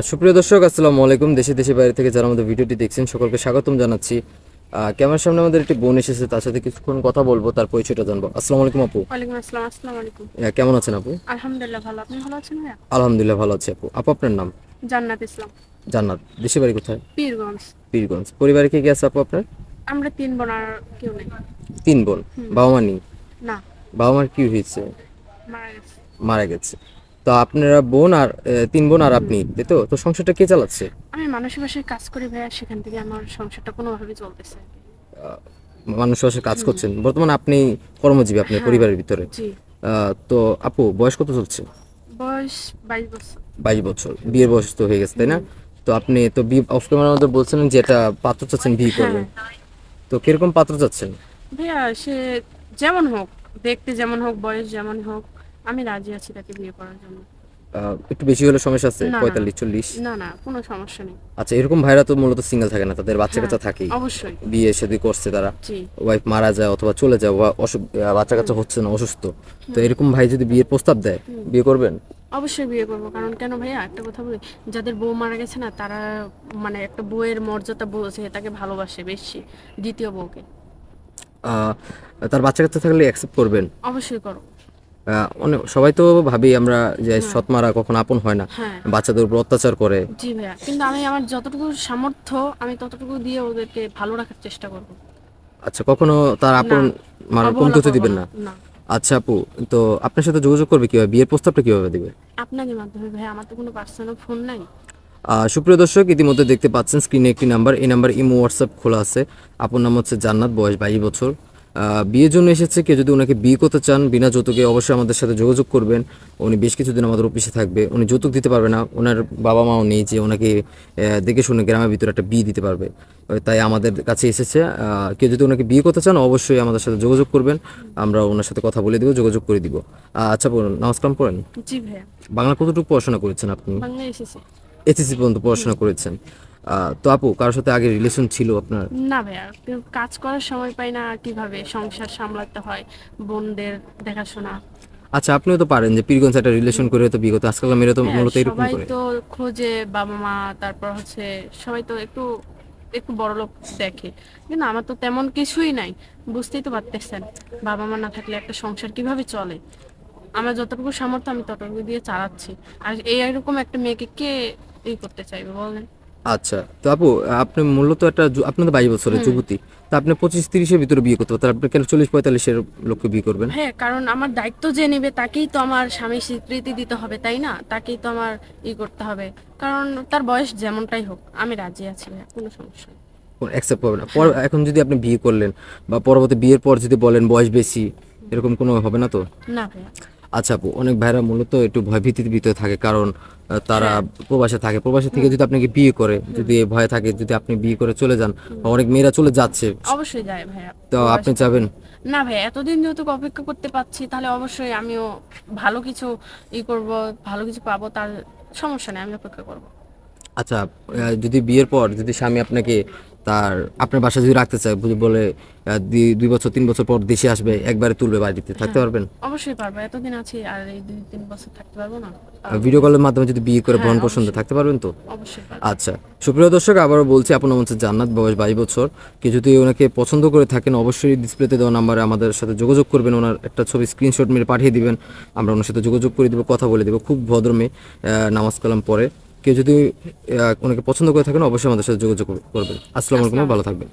সুপ্রিয় দর্শক, আসসালামু আলাইকুম। দেশে দেশে বাইরে থেকে যারা আমাদের ভিডিওটি দেখছেন সকলকে স্বাগতম জানাচ্ছি। ক্যামেরার সামনে আমাদের একটি বোন এসেছে, তার সাথে কিছুক্ষণ কথা বলবো, তার পরিচয়টা জানবো। আসসালামু আলাইকুম আপু। ওয়ালাইকুম আসসালাম। আসসালামু আলাইকুম। কেমন আছেন আপু? আলহামদুলিল্লাহ ভালো। আপনি ভালো আছেন ভাইয়া? আলহামদুলিল্লাহ ভালো আছি আপু। আপু আপনার নাম? জান্নাত ইসলাম। জান্নাত। দেশে বাড়ি কোথায়? পীরগঞ্জ। পীরগঞ্জ। পরিবারে কে কে আছে আপু আপনার? আমরা ৩ বোন আর কেউ নেই। 3 বোন। হুম। বাবা মা নেই? না, বাবা মার কি হয়েছে? মারা গেছে। মারা গেছে। তো আপনারা বোন আর 3 বোন আর হুম। আপনি, তাই তো? তো সংসারটা কে চালাচ্ছে? আমি মানুষের বাসায় কাজ করি ভাইয়া, সেখান থেকে আমার সংসারটা কোনোভাবে চলতেছে। আহ, মানুষ বাসায় কাজ হুম। করছেন বর্তমানে, আপনি কর্মজীবী আপনার হ্যাঁ। পরিবারের ভিতরে। জি। তো আপু বয়স কত চলছে? বয়স ২২ বছর। 22 বছর। বিয়ের বয়স তো হয়ে গেছে, তাই না? হুম। তো আপনি তো বিয়ে অফ ক্যামেরার মধ্যে বলছিলেন যে এটা পাত্র চাচ্ছেন, বিয়ে হ্যাঁ করবেন। তো কিরকম পাত্র চাচ্ছেন? ভাইয়া, সে যেমন হোক, দেখতে যেমন হোক, বয়স যেমন হোক, আমি রাজি আছি তাকে বিয়ে করার জন্য। একটু বেশি হলে সমস্যা আছে? না না 45-40? না না, কোনো সমস্যা নেই। আচ্ছা, এরকম ভাইরা তো মূলত সিঙ্গেল থাকে না, তাদের বাচ্চা হ্যাঁ, কাচ্চা থাকেই। অবশ্যই। বিয়ে শাদী করছে তারা, জি। ওয়াইফ মারা যায় অথবা চলে যায়, বা বাচ্চা হুম। কাচ্চা হচ্ছে না, অসুস্থ। তো হুম। এরকম ভাই যদি বিয়ের প্রস্তাব দেয়, হুম। বিয়ে করবেন? অবশ্যই বিয়ে করবো। কারণ কেন ভাইয়া, একটা কথা বলি, যাদের বউ মারা গেছে না, তারা মানে একটা বউয়ের মর্যাদা বোঝে, তাকে ভালোবাসে বেশি দ্বিতীয় বউকে। আহ, তার বাচ্চা কাচ্চা থাকলে অ্যাকসেপ্ট করবেন? অবশ্যই করো। অনেক সবাই তো ভাবি আমরা যে হ্যাঁ। সৎ মারা কখন আপন হয় না, হ্যাঁ। বাচ্চাদের উপর অত্যাচার করে। জি ভাইয়া, কিন্তু আমি আমার যতটুকু সামর্থ্য, আমি ততটুকু দিয়ে ওদেরকে ভালো রাখার চেষ্টা করব। আচ্ছা, কখনো তার না, আপন মানে অবহেলা কমতে হতে করব দিবেন না। না? না। আচ্ছা আপু, তো আপনার সাথে যোগাযোগ করবে কিভাবে, বিয়ের প্রস্তাবটা কিভাবে দিবে? আপনাদের মাধ্যমে ভাইয়া, আমার তো কোনো পার্সোনাল ফোন নাই। সুপ্রিয় দর্শক, ইতিমধ্যে দেখতে পাচ্ছেন স্ক্রিনে একটি নাম্বার, এই নাম্বার ইমো হোয়াটসঅ্যাপ খোলা আছে। আপনার নাম হচ্ছে জান্নাত, বয়স 22 বছর। বিয়ের জন্য এসেছে। কেউ যদি ওনাকে বিয়ে করতে চান বিনা যৌতুকে, অবশ্যই আমাদের সাথে যোগাযোগ করবেন। উনি বেশ কিছুদিন আমাদের অফিসে থাকবে। উনি যৌতুক দিতে পারবে না, ওনার বাবা মাও নেই যে ওনাকে দেখে শুনে গ্রামের ভিতরে একটা বিয়ে দিতে পারবে। তাই আমাদের কাছে এসেছে। কেউ যদি ওনাকে বিয়ে করতে চান অবশ্যই আমাদের সাথে যোগাযোগ করবেন, আমরা ওনার সাথে কথা বলে দিব, যোগাযোগ করে দিব। আচ্ছা বলুন, নামাজ কালাম পড়েন? জি ভাইয়া। বাংলা কতটুকু পড়াশোনা করেছেন আপনি? বাংলা এসেছে। এসএসসি পর্যন্ত পড়াশোনা করেছেন। তো আপু, কারোর সাথে আগে রিলেশন ছিল আপনার? না ভাইয়া, কেউ কাজ করার সময় পাই না, আর কিভাবে সংসার সামলাতে হয়, বোনদের দেখাশোনা। আচ্ছা, আপনিও তো পারেন যে পীরগঞ্জ একটা রিলেশন করে তো বিয়ে করতে। আজকালকার মেয়েরা তো হ্যাঁ, মূলত এরকম সবাই করে। তো খোঁজে বাবা মা, তারপর হচ্ছে সবাই তো একটু একটু বড় লোক দেখে, কিন্তু আমার তো তেমন কিছুই নাই। বুঝতেই তো পারতেছেন, বাবা মা না থাকলে একটা সংসার কিভাবে চলে। আমার যতটুকু সামর্থ্য আমি ততটুকু দিয়ে চালাচ্ছি। আর এরকম একটা মেয়েকে কে করতে চাইবে বলেন? আচ্ছা, তো আপু, আপনি মূলত একটা আপনি তো 22 বছরের হুম। যুবতী। তা আপনি 25-30-এর ভিতরে বিয়ে করতে পারতেন, আপনি কেন 40-45-এর লোককে বিয়ে করবেন? হ্যাঁ, কারণ আমার দায়িত্ব যে নেবে তাকেই তো আমার স্বামী স্বীকৃতি দিতে হবে, তাই না? তাকেই তো আমার করতে হবে। কারণ তার বয়স যেমনটাই হোক, আমি রাজি আছি ভাইয়া, কোনো সমস্যা নেই। অ্যাকসেপ্ট করবেন না? হ্যাঁ। এখন যদি আপনি বিয়ে করলেন বা পরবর্তী বিয়ের পর যদি বলেন বয়স বেশি, এরকম কোনো হবে না তো? না ভাইয়া। আচ্ছা আপু, অনেক ভাইরা মূলত একটু ভয়ভীতির ভিতরে থাকে, কারণ তারা হ্যাঁ। প্রবাসে থাকে। প্রবাসে থেকে হুম। যদি আপনাকে বিয়ে করে, হুম। যদি ভয় থাকে যদি আপনি বিয়ে করে চলে যান, হুম। বা অনেক মেয়েরা চলে যাচ্ছে, অবশ্যই যায় ভাইয়া, তো আপনি প্রবাসে থাকে। চাবেন? না ভাইয়া, এতদিন যেহেতু অপেক্ষা করতে পারছি, তাহলে অবশ্যই আমিও ভালো কিছু করব, ভালো কিছু পাবো, তার সমস্যা নেই, আমি অপেক্ষা করব। আচ্ছা, যদি বিয়ের পর যদি স্বামী আপনাকে তার আপনার বাসায় যদি রাখতে চায়, বলে 2 বছর 3 বছর পর দেশে আসবে, একবারে তুলবে বাড়িতে, থাকতে হ্যাঁ, পারবেন? অবশ্যই পারবো। এতদিন আছি, আর এই 2-3 বছর থাকতে পারবো না? পারবো। ভিডিও কলের মাধ্যমে যদি বিয়ে করে হ্যাঁ, ভরণ পোষণ দিয়ে অবশ্যই। থাকতে পারবেন তো? অবশ্যই পারবো। আচ্ছা, সুপ্রিয় দর্শক, আবারও বলছি, আপনার নাম হচ্ছে জান্নাত, বয়স 22 বছর। কেউ যদি ওনাকে পছন্দ করে থাকেন অবশ্যই ডিসপ্লেতে দেওয়া নাম্বারে আমাদের সাথে যোগাযোগ করবেন, ওনার একটা ছবি স্ক্রিনশট মেরে পাঠিয়ে দিবেন, আমরা ওনার সাথে যোগাযোগ করে দেবো, কথা বলে দেবো। খুব ভদ্র মেয়ে, নামাজ কালাম পড়ে। কেউ যদি ওনাকে পছন্দ করে থাকেন অবশ্যই আমাদের সাথে যোগাযোগ করবেন। আসসালামু আলাইকুম, আসসালামু ভালো আলাইকুম। থাকবেন।